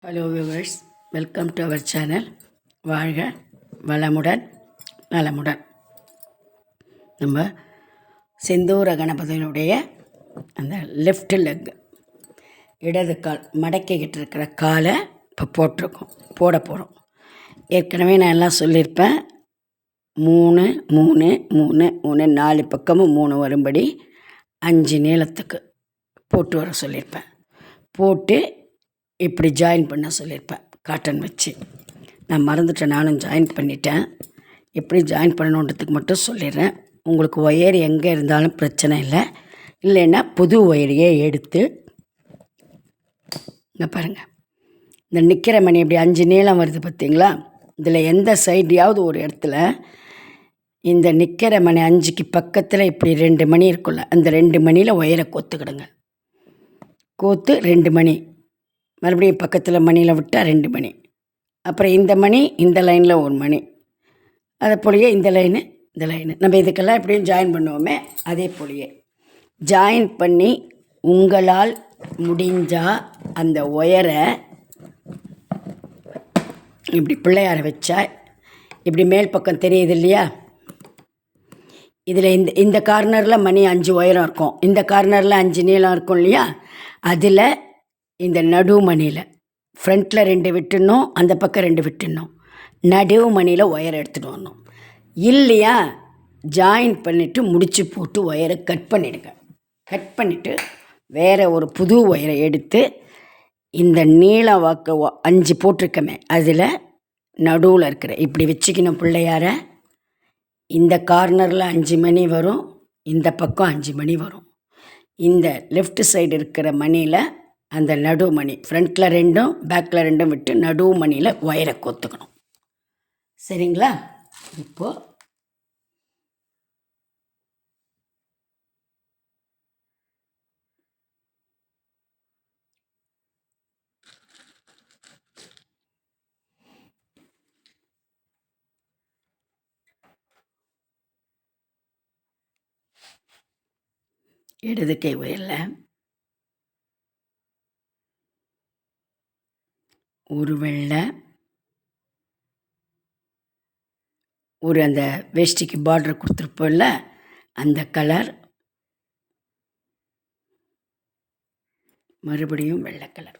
Hello viewers, welcome to our channel. வாழ்க வளமுடன் நலமுடன். நம்ம செந்தூர கணபதியினுடைய அந்த லெஃப்ட் லெக், இடது கால் மடக்கிக்கிட்டு இருக்கிற காலை இப்போ போட போகிறோம். ஏற்கனவே நான் எல்லாம் சொல்லியிருப்பேன். 3 3 3 3 4 பக்கமும் 3 வரும்படி 5 நீளத்துக்கு போட்டு வர சொல்லியிருப்பேன். போட்டு இப்படி ஜாயின் பண்ண சொல்லியிருப்பேன் காட்டன் வச்சு. நான் மறந்துட்டேன், நானும் ஜாயின் பண்ணிட்டேன். எப்படி ஜாயின் பண்ணணுன்றதுக்கு மட்டும் சொல்லிடுறேன். உங்களுக்கு ஒயர் எங்கே இருந்தாலும் பிரச்சனை இல்லை. இல்லைன்னா புது ஒயரையே எடுத்து இங்கே பாருங்கள், இந்த நிற்கிற மணி இப்படி 5 நீளம் வருது பார்த்தீங்களா? இதில் எந்த சைட்லையாவது ஒரு இடத்துல இந்த நிற்கிற மணி 5க்கு பக்கத்தில் இப்படி 2 மணி இருக்குல்ல, அந்த 2 மணியில் ஒயரை கோத்துக்கிடுங்க. கோத்து 2 மணி, மறுபடியும் பக்கத்தில் மணியில் விட்டால் 2 மணி, அப்புறம் இந்த மணி இந்த லைனில் ஒரு மணி, அதை போலயே இந்த லைனு இந்த லைனு. நம்ம இதுக்கெல்லாம் எப்படியும் ஜாயின் பண்ணுவோமே, அதே போலயே ஜாயின் பண்ணி உங்களால் முடிஞ்சால் அந்த ஒயரை இப்படி பிள்ளையார வச்சா இப்படி மேல் பக்கம் தெரியுது இல்லையா? இதில் இந்த கார்னரில் மணி 5 ஒயரம் இருக்கும், இந்த கார்னரில் 5 நீளம் இருக்கும் இல்லையா? அதில் இந்த நடு மணியில் ஃப்ரண்ட்டில் 2 விட்டுடணும், அந்த பக்கம் 2 விட்டுடணும். நடுவு மணியில் ஒயரை எடுத்துகிட்டு வரணும். இல்லையா, ஜாயின் பண்ணிவிட்டு முடிச்சு போட்டு ஒயரை கட் பண்ணிவிடுங்க. கட் பண்ணிவிட்டு வேறு ஒரு புது ஒயரை எடுத்து இந்த நீள வாக்கு 5 போட்டிருக்கமே அதில் நடுவில் இருக்கிற இப்படி வச்சுக்கணும் பிள்ளையார. இந்த கார்னரில் 5 மணி வரும், இந்த பக்கம் 5 மணி வரும். இந்த லெஃப்ட் சைடு இருக்கிற மணியில் அந்த நடு மணி ஃப்ரண்ட்டில் 2ம் பேக்கில் 2ம் விட்டு நடு மணியில் ஒயரை கோத்துக்கணும். சரிங்களா? இப்போது இடது கை ஒயரில் ஒரு வெள்ளை, ஒரு அந்த வேஷ்டிக்கு பார்டர் கொடுத்துருப்போம்ல அந்த கலர், மறுபடியும் வெள்ளை கலர்.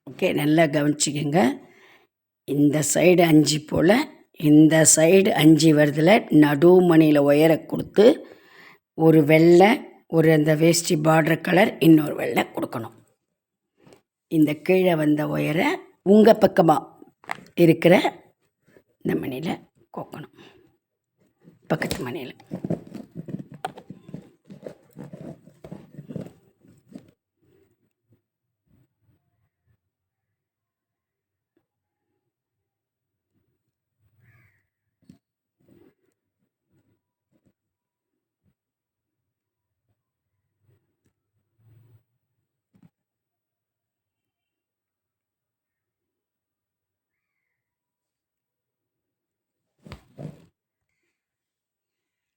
ஓகே, நல்லா கவனிச்சிக்கோங்க. இந்த சைடு 5 போல், இந்த சைடு 5 வருதில் நடு மணியில் ஒயரை கொடுத்து ஒரு வெள்ளை, ஒரு அந்த வேஷ்டி பார்டர் கலர், இன்னொரு வெள்ளை கொடுக்கணும். இந்த கீழே வந்த ஒயரை உங்கள் பக்கமாக இருக்கிற இந்த மணியில் கோக்கணும், பக்கத்து மணியில்.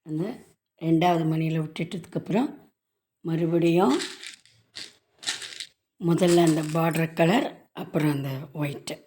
அந்த 2வது மணியில் விட்டுட்டதுக்கப்புறம் மறுபடியும் முதல்ல அந்த பார்டர் கலர், அப்புறம் அந்த ஒயிட்டு.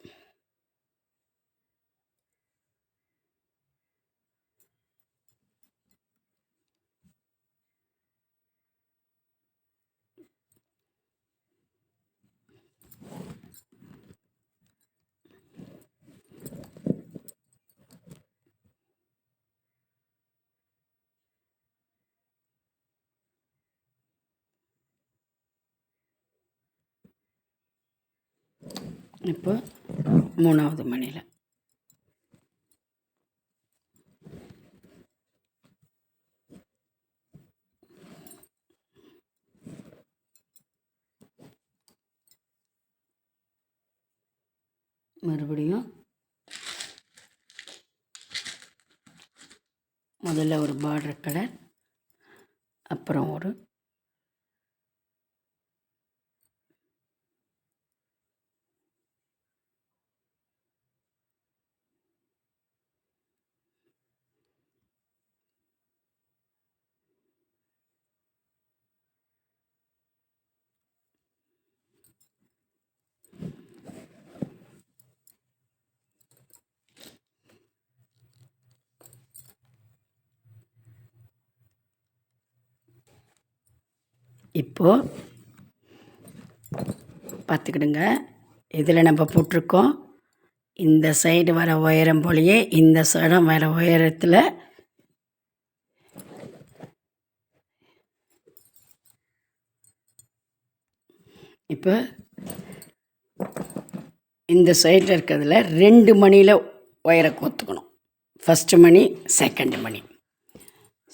இப்போ 3வது மணியில் மறுபடியும் முதல்ல ஒரு பார்டர் கலர், அப்புறம் ஒரு இப்போது பார்த்துக்கிடுங்க, இதில் நம்ம போட்டிருக்கோம் இந்த சைடு வர உயரம் போலயே இந்த சைடும் வர உயரத்தில் இப்போ இந்த சைடில் இருக்கிறதுல 2 மணியில் ஒயரை கோத்துக்கணும். ஃபஸ்ட்டு மணி, செகண்ட் மணி.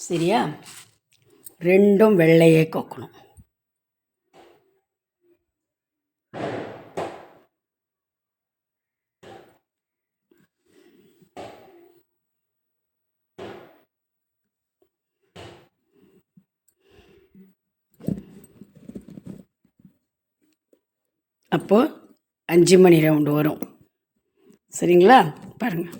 சரியா? ரெண்டும் வெள்ளையே கோக்கணும். அப்போது 5 மணி ரவுண்டு வரும். சரிங்களா? பாருங்கள்.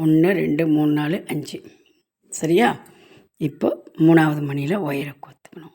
ஒன்று, 2, 3, 4, 5. சரியா? இப்போ 3வது மணியில் ஒயரை கோத்துக்கணும்.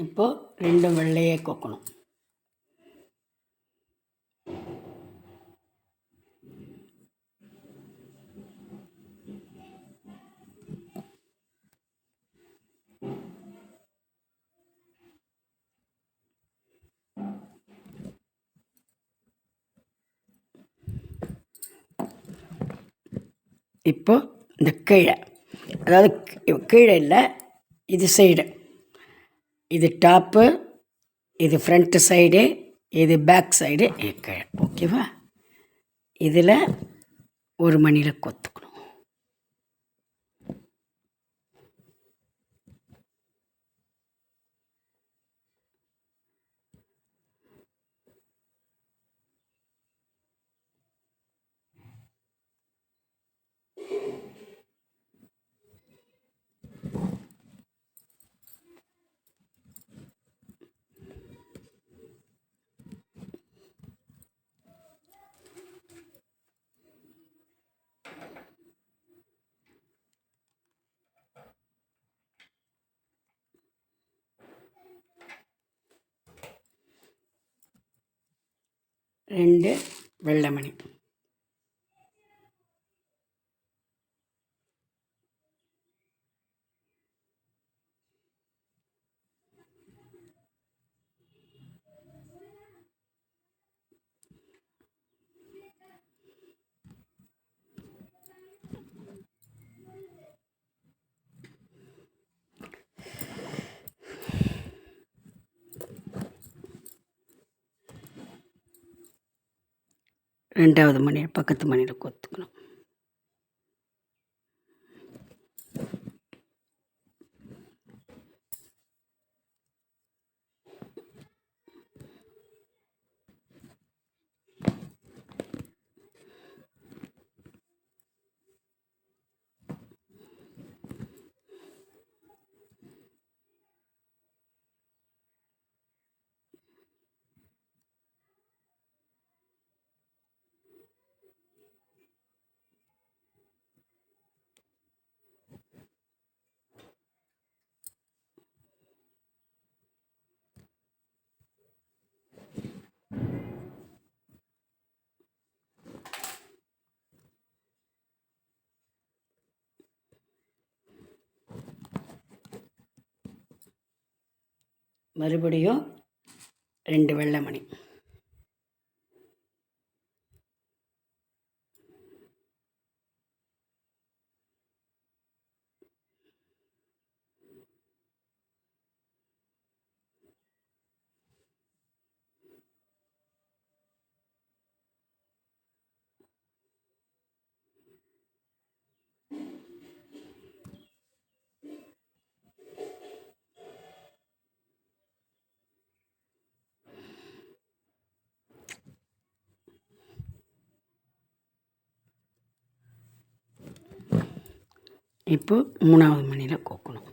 இப்போது 2 வெள்ளையே கோக்கணும். இப்போ இந்த கீழே, அதாவது கீழே இல்லை, இது சைடு, இது டாப்பு, இது ஃப்ரண்ட்டு சைடு, இது பேக் சைடு, கீழே. ஓகேவா? இதில் 1 மணியில் கொத்துக்கணும். ரெண்டு வெள்ளை மணி. ரெண்டாவது மணி பக்கத்து மணியில் கொத்துக்கணும். மறுபடியும் 2 வெள்ளை மணி. இப்போ 3வது மணியில் கோக்கணும்.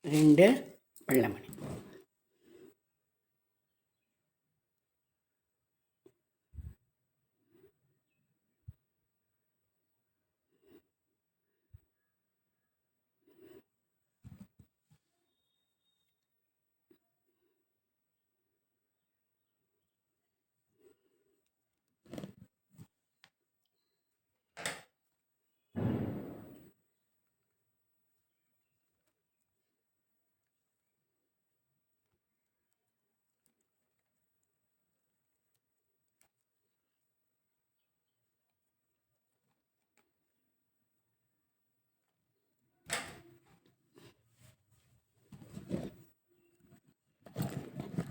ரெண்டு வெள்ளை மணி.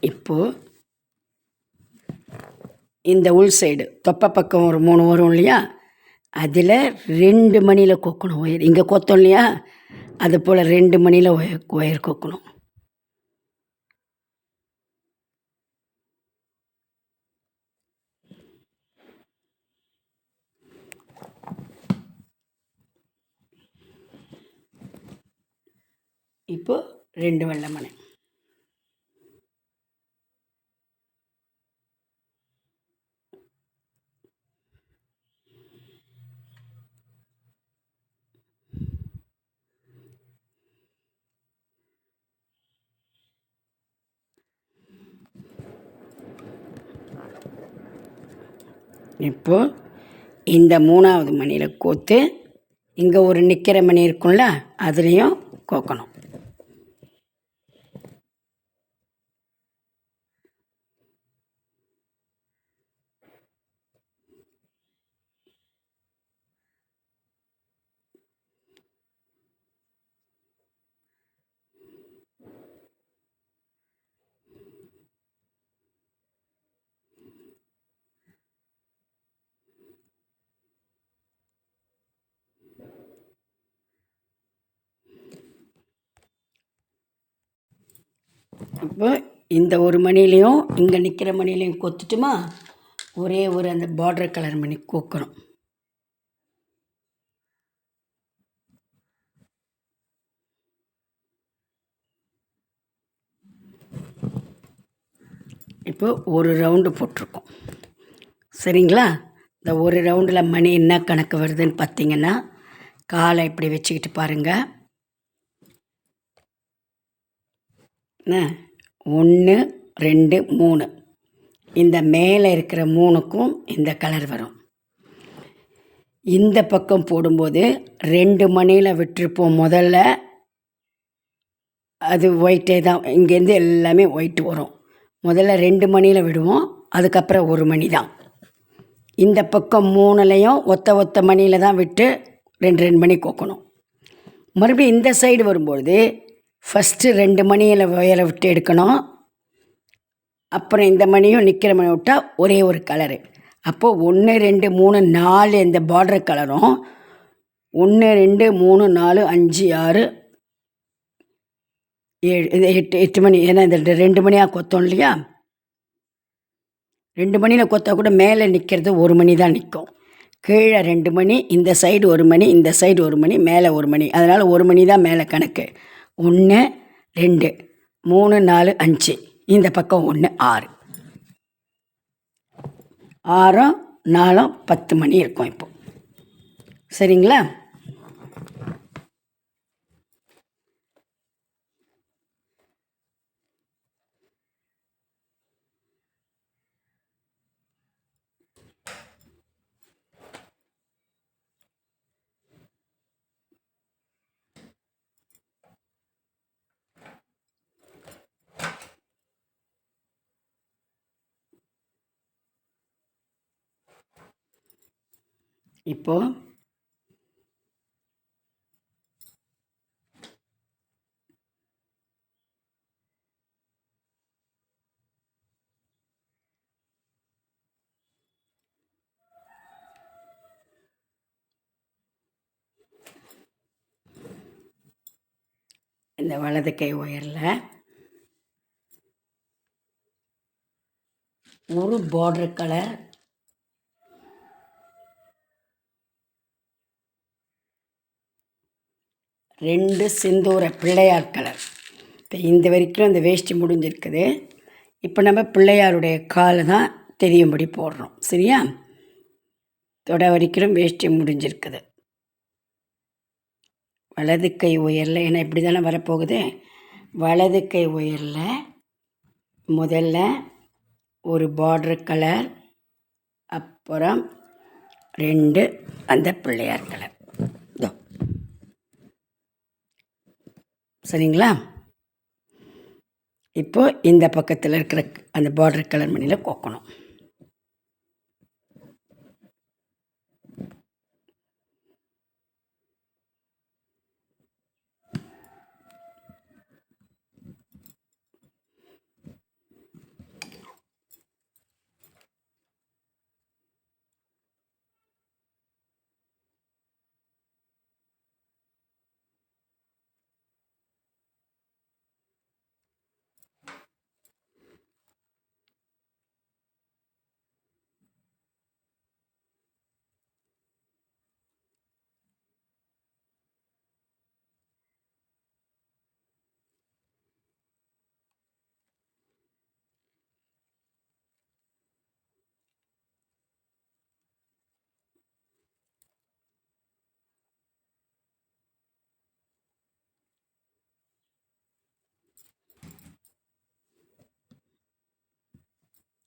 இப்போது இந்த உள் சைடு தொப்பை பக்கம் ஒரு 3 வரும் இல்லையா, அதில் 2 மணியில் கோக்கணும் ஒயர். இங்கே கோத்தோம் இல்லையா, அது போல் 2 மணியில் ஒயர் கோக்கணும். இப்போ 2 வெள்ளை மணி. இப்போ இந்த 3வது மணியில் கோத்து இங்கே ஒரு நிற்கிற மணி இருக்கும்ல, அதுலேயும் கோக்கணும். இப்போ இந்த ஒரு மணிலையும் இங்கே நிற்கிற மணிலையும் கொத்துட்டுமா, ஒரே ஒரு அந்த பார்டர் கலர் மணி கோக்கணும். இப்போ ஒரு ரவுண்டு போட்டிருக்கோம், சரிங்களா? இந்த ஒரு ரவுண்டில் மணி என்ன கணக்கு வருதுன்னு பார்த்தீங்கன்னா, காலை இப்படி வச்சுக்கிட்டு பாருங்கள். 1 2 3, இந்த மேலே இருக்கிற 3க்கும் இந்த கலர் வரும். இந்த பக்கம் போடும்போது 2 மணியில் விட்டுருப்போம். முதல்ல அது ஒயிட்டே தான், இங்கேருந்து எல்லாமே ஒயிட் வரும். முதல்ல 2 மணியில் விடுவோம், அதுக்கப்புறம் 1 மணி தான். இந்த பக்கம் 3லையும் ஒத்த மணியில் தான் விட்டு 2 மணி கோக்கணும். மறுபடியும் இந்த சைடு வரும்பொழுது ஃபஸ்ட்டு 2 மணியில் ஒயரை விட்டு எடுக்கணும். அப்புறம் இந்த மணியும் நிற்கிற மணி விட்டால் ஒரே ஒரு கலரு. அப்போது 1 2 3 4 இந்த பார்டர் கலரும் 1 2 3 4 5 6 7 8 மணி. ஏன்னா இந்த 2 மணியாக கொத்தோம் இல்லையா, 2 மணியில் கொத்தா கூட மேலே நிற்கிறது 1 மணி தான் நிற்கும். கீழே 2 மணி, இந்த சைடு 1 மணி, இந்த சைடு 1 மணி, மேலே 1 மணி. அதனால் 1 மணி தான் மேலே கணக்கு. 1 2 3 4 5, இந்த பக்கம் 1 6. 6 4 10 மணி இருக்கும் இப்போ. சரிங்களா? இப்போ இந்த வலது கை ஒயரில் ஒரு பார்டர் கலர், 2 சிந்தூர பிள்ளையார் கலர். இப்போ இந்த வரைக்கும் அந்த வேஷ்டி முடிஞ்சிருக்குது. இப்போ நம்ம பிள்ளையாருடைய காலை தான் தெரியும்படி போடுறோம். சரியா? தொட வரைக்கும் வேஷ்டி முடிஞ்சிருக்குது. வலது கை உயரில், ஏன்னா இப்படி தானே வரப்போகுது. வலது கை உயரில் முதல்ல ஒரு பார்டர் கலர், அப்புறம் 2 அந்த பிள்ளையார் கலர். இதோ சரிங்களா? இப்போ இந்த பக்கத்தில் இருக்கிற அந்த பார்டர் கலர் மணியில் கோக்கணும்.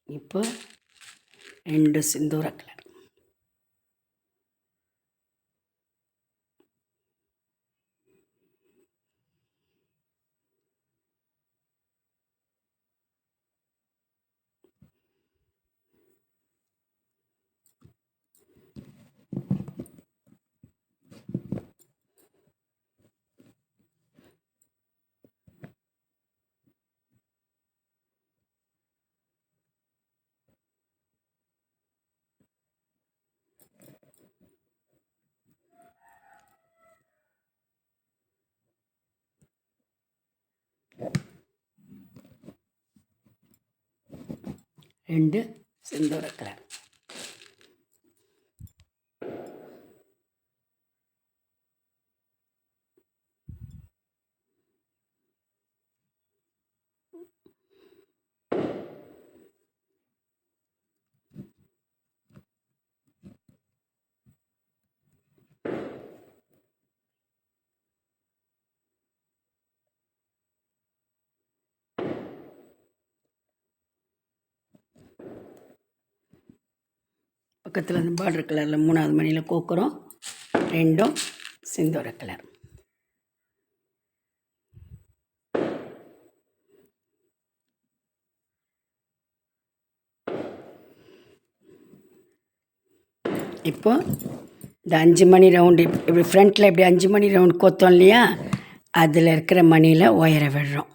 இப்போ 2 சிந்தூர கலர். ரெண்டு சிந்தூர கலர். பக்கத்தில் அந்த பார்டர் கலரில் 3வது மணியில் கோக்குறோம். 2 சிந்தூர கலர். இப்போ இந்த 5 மணி ரவுண்டு இப்படி ஃப்ரண்ட்டில் இப்படி 5 மணி ரவுண்ட் கோத்தோம் இல்லையா, அதில் இருக்கிற மணியில் ஒயரை விடுறோம்.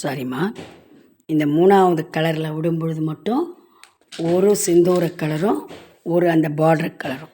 சாரிம்மா, இந்த 3வது கலரில் விடும்பொழுது மட்டும் ஒரு சிந்தூர கலரும் ஒரு அந்த பார்டர் கலரும்.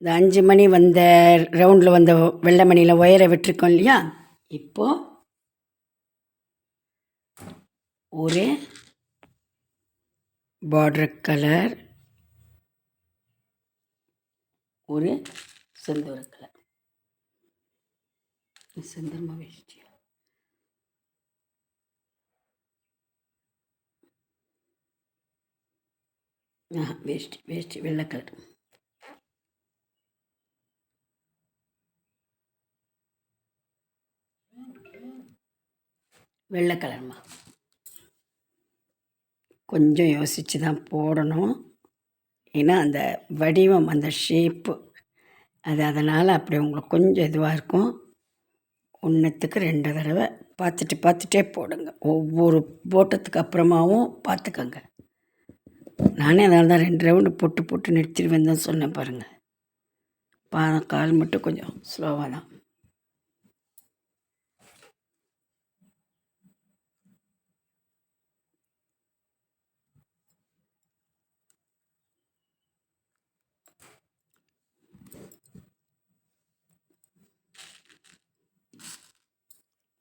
இந்த 5 மணி வந்த ரவுண்டில் வந்த வெள்ளை மணியில் ஒயரை விட்டுருக்கோம் இல்லையா, இப்போது ஒரு பார்டர் கலர், ஒரு செந்தூர கலர். செந்தூரமாக வேஷ்டியா? வேஷ்டி வேஷ்டி வெள்ளை கலர். வெள்ளை கலர்மா. கொஞ்சம் யோசித்து தான் போடணும். ஏன்னா அந்த வடிவம், அந்த ஷேப்பு, அதனால் அப்படி உங்களுக்கு கொஞ்சம் இதுவாக இருக்கும். ஒன்றுத்துக்கு 2 தடவை பார்த்துட்டே போடுங்க. ஒவ்வொரு போட்டத்துக்கு அப்புறமாவும் பார்த்துக்கங்க. நானே அதனால தான் 2 ரவுண்டு போட்டு நிறுத்திடுவேன் தான் சொன்னேன் பாருங்கள். கால் மட்டும் கொஞ்சம் ஸ்லோவாக தான்.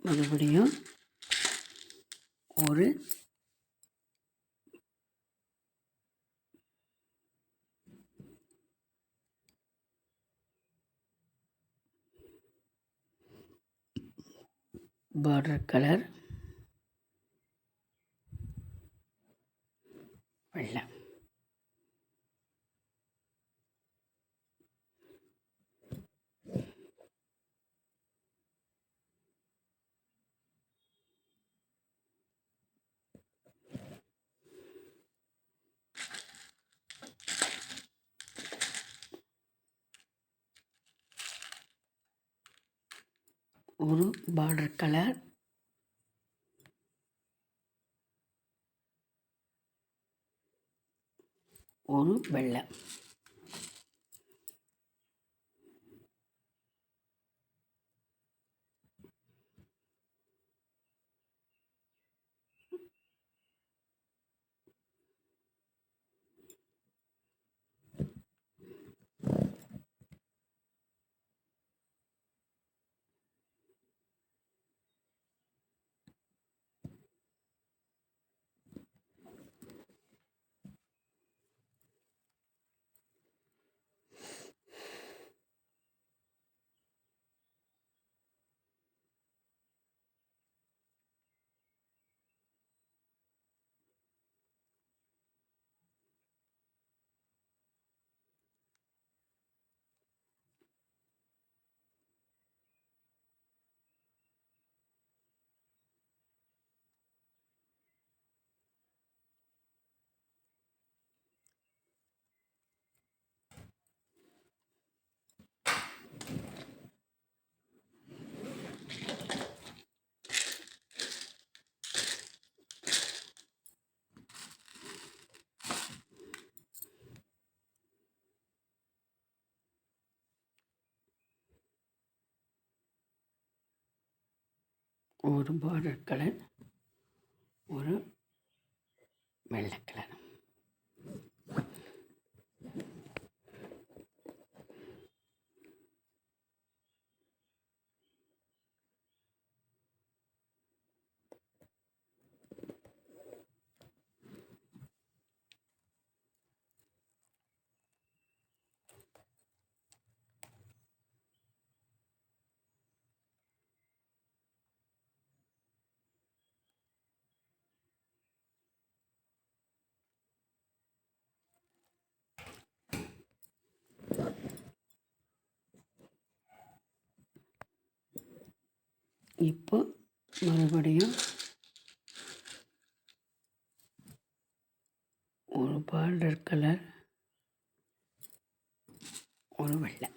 மறுபடியும் ஒரு பார்டர் கலர் வெள்ளை. ஒரு பார்டர் கலர், ஒரு வெள்ளை. ஒரு பார்டர் கலர், ஒரு வெள்ளை கலர். இப்போ மறுபடியும் ஒரு பார்டர் கலர், ஒரு வெள்ளை.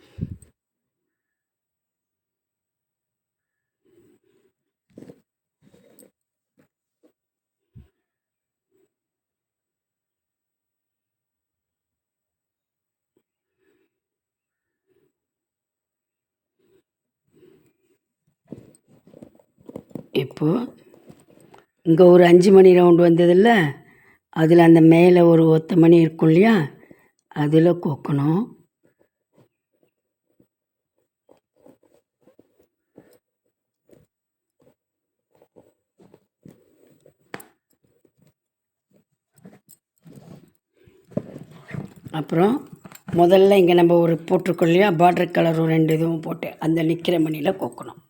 இப்போது இங்கே ஒரு 5 மணி ரவுண்டு வந்ததில்ல, அதில் அந்த மேலே ஒரு ஒத்த மணி இருக்கும் இல்லையா, அதில் கோக்கணும். அப்புறம் முதல்ல இங்கே நம்ம ஒரு போட்டிருக்கோம் இல்லையா, பார்டர் கலர் ஒரு 2 இதுவும் போட்டு அந்த நிற்கிற மணியில் கோக்கணும்.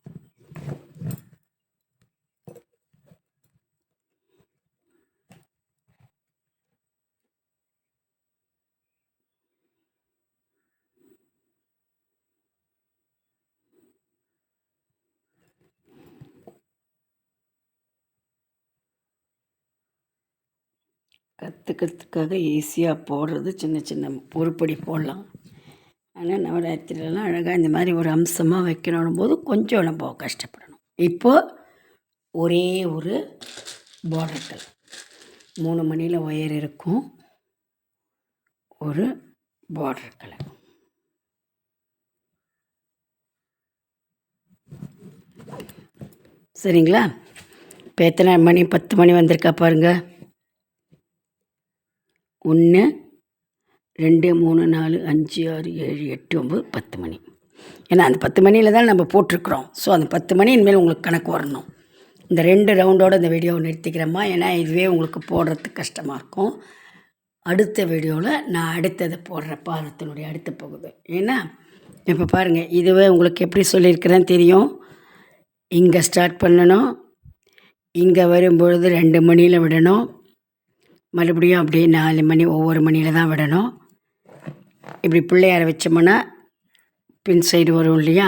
கற்றுக்கிறதுக்காக ஈஸியாக போடுறது சின்ன சின்ன உருப்படி போடலாம். ஆனால் நவராத்திரிலலாம் அழகாக இந்த மாதிரி ஒரு அம்சமாக வைக்கணும் போது கொஞ்சம் நம்ம கஷ்டப்படணும். இப்போது ஒரே ஒரு பார்டர் கலர் 3 மணியில் ஒயர் இருக்கும், ஒரு பார்டர் கலர். சரிங்களா? இப்போ எத்தனை மணி? 10 மணி வந்திருக்கா பாருங்கள். 1 2 3 4 5 6 7 8 9 10 மணி. ஏன்னா அந்த 10 மணியில் தான் நம்ம போட்டிருக்குறோம். ஸோ அந்த 10 மணி இனிமேல் உங்களுக்கு கணக்கு வரணும். இந்த 2 ரவுண்டோடு இந்த வீடியோவை நிறுத்திக்கிறேம்மா. ஏன்னா இதுவே உங்களுக்கு போடுறதுக்கு கஷ்டமாக இருக்கும். அடுத்த வீடியோவில் நான் அடுத்ததை போடுற பாதத்தினுடைய அடுத்த பகுதி. ஏன்னா இப்போ பாருங்கள், இதுவே உங்களுக்கு எப்படி சொல்லியிருக்கிறேன்னு தெரியும். இங்கே ஸ்டார்ட் பண்ணணும், இங்கே வரும்பொழுது 2 மணியில் விடணும், மறுபடியும் அப்படியே 4 மணி ஒவ்வொரு மணியில் தான் விடணும். இப்படி பிள்ளையார வச்சோம்னா பின் சைடு வரும் இல்லையா,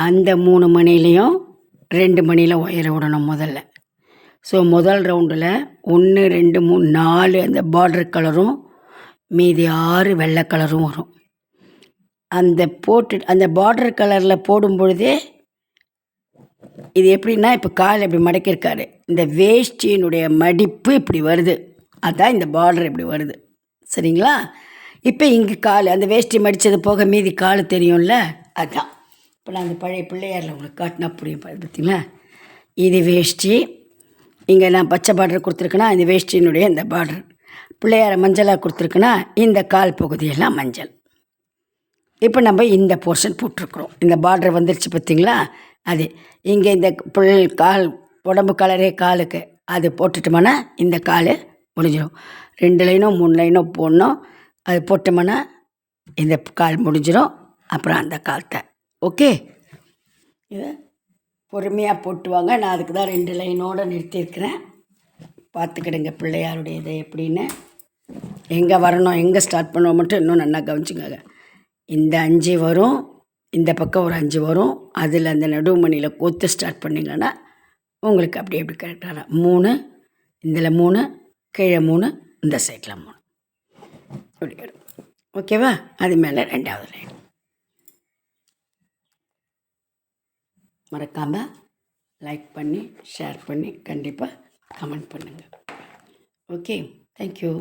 அந்த 3 மணிலையும் 2 மணியில் ஒயரை விடணும் முதல்ல. ஸோ முதல் ரவுண்டில் 1 2 3 4 அந்த பார்டர் கலரும் மீதி 6 வெள்ளை கலரும் வரும். அந்த அந்த பார்டர் கலரில் போடும் பொழுதே இது எப்படின்னா, இப்போ கால் இப்படி மடக்கியிருக்காரு, இந்த வேஷ்டியினுடைய மடிப்பு இப்படி வருது, அதுதான் இந்த பார்டர் இப்படி வருது. சரிங்களா? இப்போ இங்கே கால் அந்த வேஷ்டி மடித்தது போக மீதி கால் தெரியும்ல, அதுதான். இப்போ நான் அந்த பழைய பிள்ளையாரில் உங்களுக்கு காட்டினா புரியும். பார்த்தீங்களா? இது வேஷ்டி, இங்கே நான் பச்சை பார்டர் கொடுத்துருக்கேன்னா இந்த வேஷ்டியினுடைய இந்த பார்டர், பிள்ளையார மஞ்சளாக கொடுத்துருக்குன்னா இந்த கால் பகுதியெல்லாம் மஞ்சள். இப்போ நம்ம இந்த போர்ஷன் போட்டிருக்குறோம், இந்த பார்டர் வந்துருச்சு பார்த்திங்களா. அது இங்கே இந்த கால் உடம்பு கலரே காலுக்கு அது போட்டுட்டோம்னா இந்த கால் முடிஞ்சிடும். 2 லைனோ 3 லைனோ போடணும், அது போட்டோம்னா இந்த கால் முடிஞ்சிடும். அப்புறம் அந்த கால்த்தை ஓகே. இதை பொறுமையாக போட்டுவாங்க. நான் அதுக்கு தான் 2 லைனோடு நிறுத்தியிருக்கிறேன். பார்த்துக்கிடுங்க பிள்ளையாருடைய இதை எப்படின்னு, எங்கே வரணும் எங்கே ஸ்டார்ட் பண்ணுவோம் மட்டும் இன்னும் நல்லா கவனிச்சுங்க. இந்த 5 வரும், இந்த பக்கம் ஒரு 5 வரும், அதில் அந்த நடுமணியில் கோத்து ஸ்டார்ட் பண்ணிங்கன்னா உங்களுக்கு அப்படி எப்படி கரெக்டாக 3 இதில் 3 கீழே 3 இந்த சைடில் 3 இப்படி வரும். ஓகேவா? அது மேலே 2வது லைன். மறக்காமல் லைக் பண்ணி ஷேர் பண்ணி கண்டிப்பாக கமெண்ட் பண்ணுங்கள். Okay, thank you.